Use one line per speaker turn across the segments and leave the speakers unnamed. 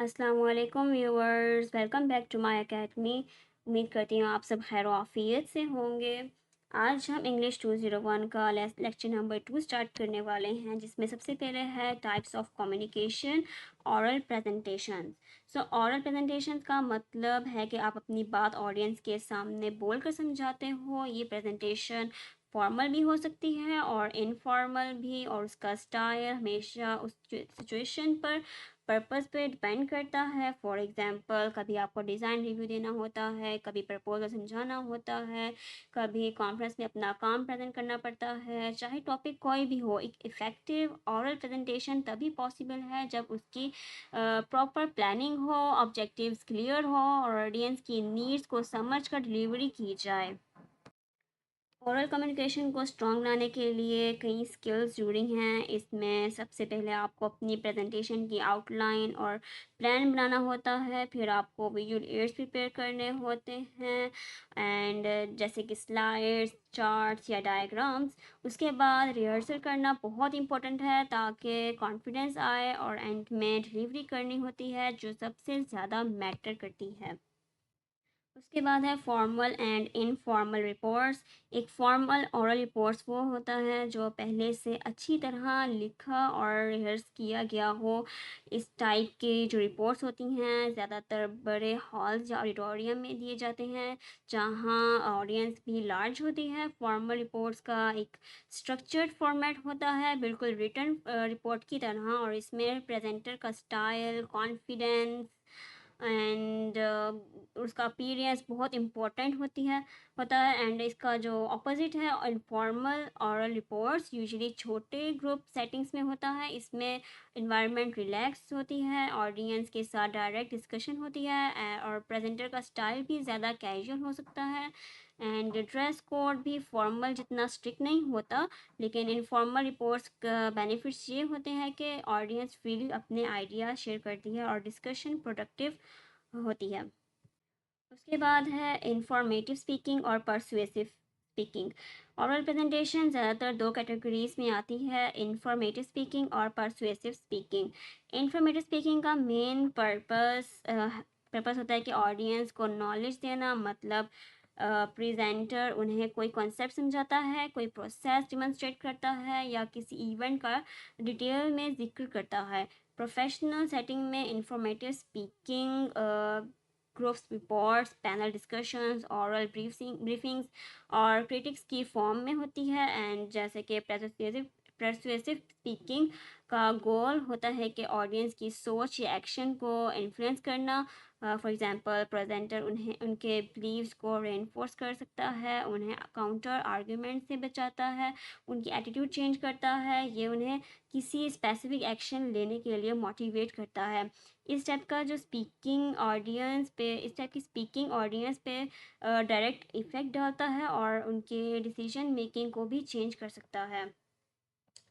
अस्सलाम वालेकुम viewers, welcome back to my academy. उम्मीद करती हूँ आप सब खैर आफियत से होंगे। आज हम इंग्लिश 201 का लेक्चर नंबर 2 स्टार्ट करने वाले हैं, जिसमें सबसे पहले है types of communication, oral presentation. Oral presentation का मतलब है कि आप अपनी बात ऑडियंस के सामने बोल कर समझाते हो। ये प्रेजेंटेशन फॉर्मल भी हो सकती है और इनफॉर्मल भी, और उसका स्टाइल हमेशा उस सिचुएशन पर पर्पस पे डिपेंड करता है। फॉर एग्जांपल, कभी आपको डिज़ाइन रिव्यू देना होता है, कभी प्रपोजल समझाना होता है, कभी कॉन्फ्रेंस में अपना काम प्रेजेंट करना पड़ता है। चाहे टॉपिक कोई भी हो, एक इफ़ेक्टिव ऑरल प्रेजेंटेशन तभी पॉसिबल है जब उसकी प्रॉपर प्लानिंग हो, ऑब्जेक्टिव्स क्लियर हो और ऑडियंस की नीड्स को समझ कर डिलीवरी की जाए। ओरल कम्युनिकेशन को स्ट्रॉन्ग बनाने के लिए कई स्किल्स जुड़ी हैं। इसमें सबसे पहले आपको अपनी प्रेजेंटेशन की आउटलाइन और प्लान बनाना होता है। फिर आपको विजुअल एड्स प्रिपेयर करने होते हैं, एंड जैसे कि स्लाइड्स, चार्ट्स या डायग्राम्स। उसके बाद रिहर्सल करना बहुत इंपॉर्टेंट है ताकि कॉन्फिडेंस आए, और एंड में डिलीवरी करनी होती है जो सबसे ज़्यादा मैटर करती है। उसके बाद है फॉर्मल एंड इनफॉर्मल रिपोर्ट्स। एक फॉर्मल ओरल रिपोर्ट्स वो होता है जो पहले से अच्छी तरह लिखा और रिहर्स किया गया हो। इस टाइप के जो रिपोर्ट्स होती हैं ज़्यादातर बड़े हॉल्स या ऑडिटोरियम में दिए जाते हैं, जहां ऑडियंस भी लार्ज होती है। फॉर्मल रिपोर्ट्स का एक स्ट्रक्चर्ड फॉर्मेट होता है, बिल्कुल रिटर्न रिपोर्ट की तरह, और इसमें प्रेजेंटर का स्टाइल, कॉन्फिडेंस एंड उसका अपीयरेंस बहुत इम्पोर्टेंट होता है। एंड इसका जो अपोजिट है इनफॉर्मल ऑरल रिपोर्ट्स, यूजुअली छोटे ग्रुप सेटिंग्स में होता है। इसमें इन्वायरमेंट रिलैक्स होती है, ऑडियंस के साथ डायरेक्ट डिस्कशन होती है, और प्रेजेंटर का स्टाइल भी ज़्यादा कैजुअल हो सकता है। एंड ड्रेस कोड भी फॉर्मल जितना स्ट्रिक्ट नहीं होता, लेकिन इनफॉर्मल रिपोर्ट्स का बेनिफिट्स ये होते हैं कि ऑडियंस फ्रीली अपने आइडिया शेयर करती है और डिस्कशन प्रोडक्टिव होती है। उसके बाद है इंफॉर्मेटिव स्पीकिंग और परसुएसिव स्पीकिंग। ओरल प्रेजेंटेशन ज़्यादातर दो कैटेगरीज में आती है, इंफॉर्मेटिव स्पीकिंग और परसुएसिव स्पीकिंग। इंफॉर्मेटिव स्पीकिंग का मेन पर्पस होता है कि ऑडियंस को नॉलेज देना, मतलब प्रेजेंटर उन्हें कोई कॉन्सेप्ट समझाता है, कोई प्रोसेस डिमॉन्स्ट्रेट करता है, या किसी इवेंट का डिटेल में जिक्र करता है। प्रोफेशनल सेटिंग में informative speaking groups reports, panel discussions, oral briefings और क्रिटिक्स की फॉर्म में होती है। एंड जैसे कि परसुएसिव स्पीकिंग का गोल होता है कि ऑडियंस की सोच या एक्शन को इन्फ्लुएंस करना। फॉर एग्जांपल, प्रेजेंटर उन्हें उनके बिलीव्स को रेनफोर्स कर सकता है, उन्हें काउंटर आर्ग्यूमेंट से बचाता है, उनकी एटीट्यूड चेंज करता है, ये उन्हें किसी स्पेसिफिक एक्शन लेने के लिए मोटिवेट करता है। इस टाइप की स्पीकिंग ऑडियंस पे डायरेक्ट इफ़ेक्ट डालता है और उनके डिसीजन मेकिंग को भी चेंज कर सकता है।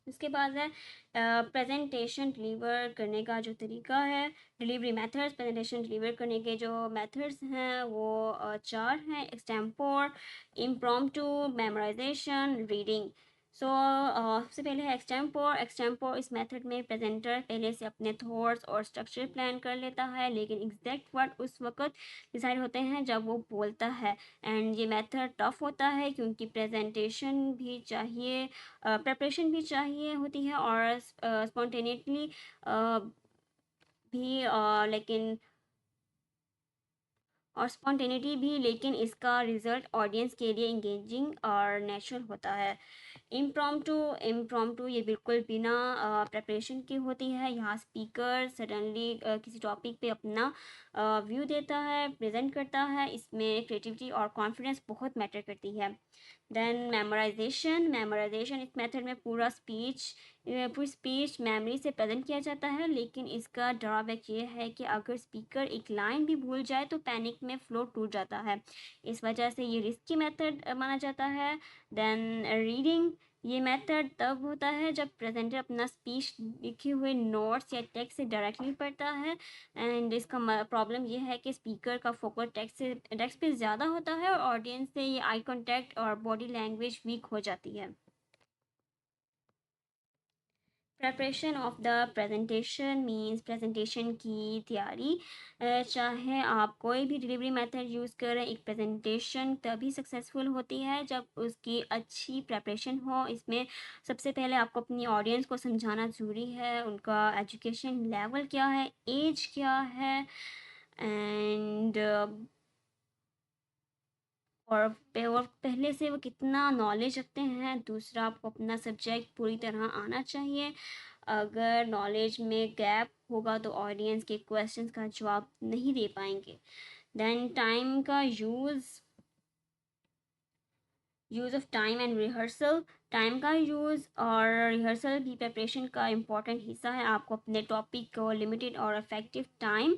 उसके बाद है प्रेजेंटेशन डिलीवर करने का जो तरीका है, डिलीवरी मेथड्स। प्रेजेंटेशन डिलीवर करने के जो मेथड्स हैं वो चार हैं: एक्सटेम्पोर, इम्प्रॉम्प्टू, मेमोराइजेशन, रीडिंग। सबसे पहले है एक्सटेम्पोर। एक्सटेम्पोर इस मेथड में प्रेजेंटर पहले से अपने थॉट्स और स्ट्रक्चर प्लान कर लेता है, लेकिन एग्जैक्ट वर्ड उस वक्त डिसाइड होते हैं जब वो बोलता है। एंड ये मेथड टफ होता है क्योंकि प्रेजेंटेशन भी चाहिए, प्रिपरेशन भी चाहिए होती है, और स्पॉन्टेनियसली भी, लेकिन और स्पॉन्टेनिटी भी, लेकिन इसका रिजल्ट ऑडियंस के लिए इंगेजिंग और नेचुरल होता है। इम्प्रॉम्प्टू ये बिल्कुल बिना प्रिपरेशन की होती है। यहाँ स्पीकर सडनली किसी टॉपिक पे अपना व्यू देता है, प्रेजेंट करता है। इसमें क्रिएटिविटी और कॉन्फिडेंस बहुत मैटर करती है। देन मेमोराइजेशन इस मेथड में पूरी स्पीच मेमोरी से प्रेजेंट किया जाता है, लेकिन इसका ड्रॉबैक ये है कि अगर स्पीकर एक लाइन भी भूल जाए तो पैनिक में फ्लो टूट जाता है। इस वजह से ये रिस्की मेथड माना जाता है। देन रीडिंग, ये मेथड तब होता है जब प्रेजेंटर अपना स्पीच लिखे हुए नोट्स या टेक्स्ट से डायरेक्टली पढ़ता है, एंड इसका प्रॉब्लम ये है कि स्पीकर का फोकस टेक्स्ट पे ज़्यादा होता है और ऑडियंस से ये आई कांटेक्ट और बॉडी लैंग्वेज वीक हो जाती है। Preparation of the presentation means presentation की तैयारी। चाहे आप कोई भी डिलीवरी मेथड यूज़ करें, एक प्रेजेंटेशन तभी सक्सेसफुल होती है जब उसकी अच्छी प्रेपरेशन हो। इसमें सबसे पहले आपको अपनी ऑडियंस को समझाना ज़रूरी है, उनका एजुकेशन लेवल क्या है, एज क्या है, एंड और पहले से वो कितना नॉलेज रखते हैं। दूसरा, आपको अपना सब्जेक्ट पूरी तरह आना चाहिए। अगर नॉलेज में गैप होगा तो ऑडियंस के क्वेश्चंस का जवाब नहीं दे पाएंगे। देन टाइम का use of time and rehearsal. Time का यूज़ और रिहर्सल भी प्रिपरेशन का इम्पॉर्टेंट हिस्सा है। आपको अपने टॉपिक को लिमिटेड और इफेक्टिव टाइम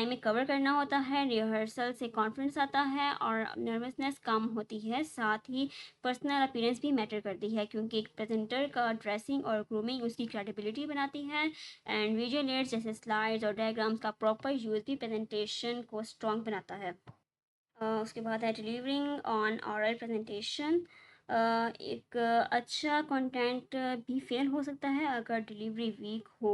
में कवर करना होता है। रिहर्सल से कॉन्फिडेंस आता है और नर्वसनेस कम होती है। साथ ही पर्सनल अपीयरेंस भी मैटर करती है, क्योंकि एक प्रेजेंटर का ड्रेसिंग और ग्रूमिंग उसकी क्रेडिबिलिटी बनाती है। एंड विजुअल एड्स जैसे स्लाइड्स और डायग्राम्स का प्रॉपर यूज़ भी प्रेजेंटेशन को स्ट्रॉन्ग बनाता है। उसके बाद है डिलीवरिंग ऑन ऑरल प्रेजेंटेशन। एक अच्छा कंटेंट भी फेल हो सकता है अगर डिलीवरी वीक हो।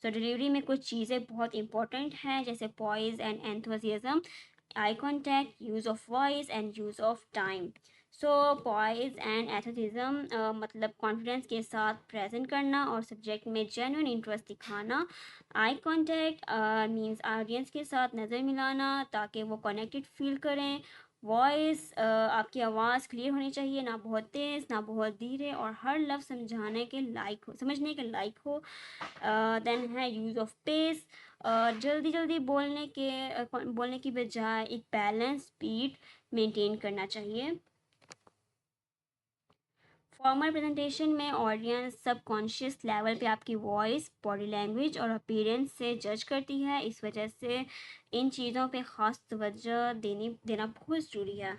सो डिलीवरी में कुछ चीज़ें बहुत इंपॉर्टेंट हैं, जैसे poise and enthusiasm, eye contact, use of voice and use of time. So poise and enthusiasm मतलब कॉन्फिडेंस के साथ प्रेजेंट करना और सब्जेक्ट में जेन्युइन इंटरेस्ट दिखाना। आई कॉन्टैक्ट मीन्स ऑडियंस के साथ नज़र मिलाना ताकि वो कनेक्टेड फील करें। वॉइस आपकी आवाज़ क्लियर होनी चाहिए, ना बहुत तेज़ ना बहुत धीरे, और हर लफ्ज़ समझने के लायक हो। देन है यूज़ ऑफ पेस। जल्दी जल्दी बोलने की बजाय एक बैलेंस स्पीड मेंटेन करना चाहिए। फॉर्मल प्रेजेंटेशन में ऑडियंस सबकॉन्शियस लेवल पे आपकी वॉइस, बॉडी लैंग्वेज और अपीयरेंस से जज करती है। इस वजह से इन चीज़ों पे ख़ास तवज्जो देना बहुत ज़रूरी है।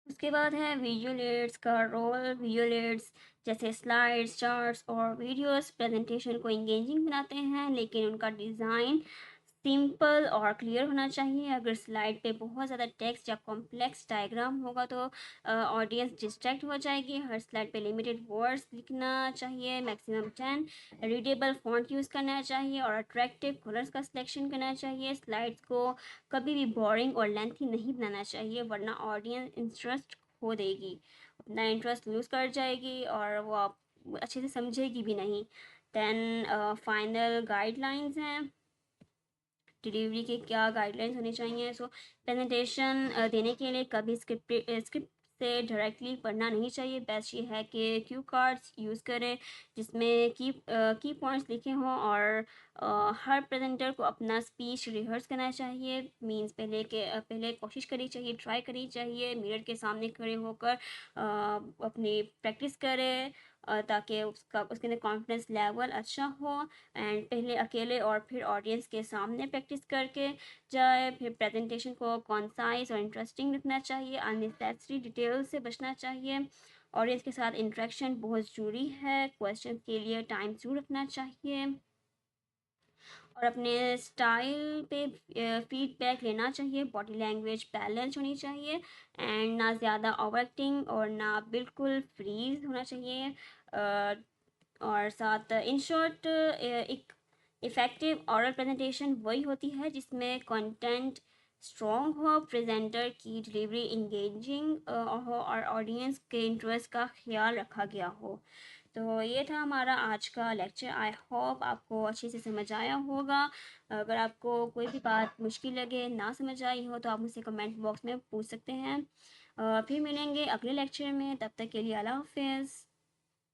उसके बाद है विजुअल एड्स का रोल। विजुअल एड्स जैसे स्लाइड्स, चार्ट्स और वीडियोस प्रेजेंटेशन को इंगेजिंग बनाते हैं, लेकिन उनका डिज़ाइन सिंपल और क्लियर होना चाहिए। अगर स्लाइड पे बहुत ज़्यादा टेक्स्ट या कॉम्प्लेक्स डायग्राम होगा तो ऑडियंस डिस्ट्रैक्ट हो जाएगी। हर स्लाइड पे लिमिटेड वर्ड्स लिखना चाहिए, मैक्सिमम 10। रीडेबल फॉन्ट यूज़ करना चाहिए और अट्रैक्टिव कलर्स का सिलेक्शन करना चाहिए। स्लाइड्स को कभी भी बोरिंग और लेंथी नहीं बनाना चाहिए, वरना ऑडियंस इंटरेस्ट खो देगी, अपना इंटरेस्ट लूज़ कर जाएगी और वो आप अच्छे से समझेगी भी नहीं। दैन फाइनल गाइडलाइंस हैं डिलीवरी के, क्या गाइडलाइंस होनी चाहिए। सो प्रेजेंटेशन देने के लिए कभी स्क्रिप्ट से डायरेक्टली पढ़ना नहीं चाहिए। बेस्ट ये है कि क्यू कार्ड्स यूज़ करें जिसमें की पॉइंट्स लिखे हों, और हर प्रेजेंटर को अपना स्पीच रिहर्स करना चाहिए। मींस पहले कोशिश करनी चाहिए, ट्राई करनी चाहिए, मिरर के सामने खड़े होकर अपनी प्रैक्टिस करें ताकि उसके अंदर कॉन्फिडेंस लेवल अच्छा हो। एंड पहले अकेले और फिर ऑडियंस के सामने प्रैक्टिस करके जाए। फिर प्रेजेंटेशन को कॉन्साइज और इंटरेस्टिंग रखना चाहिए, अननेसेसरी डिटेल से बचना चाहिए। ऑडियंस के साथ इंटरेक्शन बहुत ज़रूरी है। क्वेश्चन के लिए टाइम ज़रूर रखना चाहिए और अपने स्टाइल पे फीडबैक लेना चाहिए। बॉडी लैंग्वेज बैलेंस होनी चाहिए एंड ना ज़्यादा ओवर एक्टिंग और ना बिल्कुल फ्रीज होना चाहिए। और साथ इन शॉर्ट एक इफ़ेक्टिव ओरल प्रेजेंटेशन वही होती है जिसमें कंटेंट स्ट्रॉन्ग हो, प्रेजेंटर की डिलीवरी इंगेजिंग हो और ऑडियंस के इंटरेस्ट का ख्याल रखा गया हो। तो ये था हमारा आज का लेक्चर। आई होप आपको अच्छे से समझ आया होगा। अगर आपको कोई भी बात मुश्किल लगे, ना समझ आई हो, तो आप मुझसे कमेंट बॉक्स में पूछ सकते हैं। फिर मिलेंगे अगले लेक्चर में, तब तक के लिए अल्लाह हाफिज़।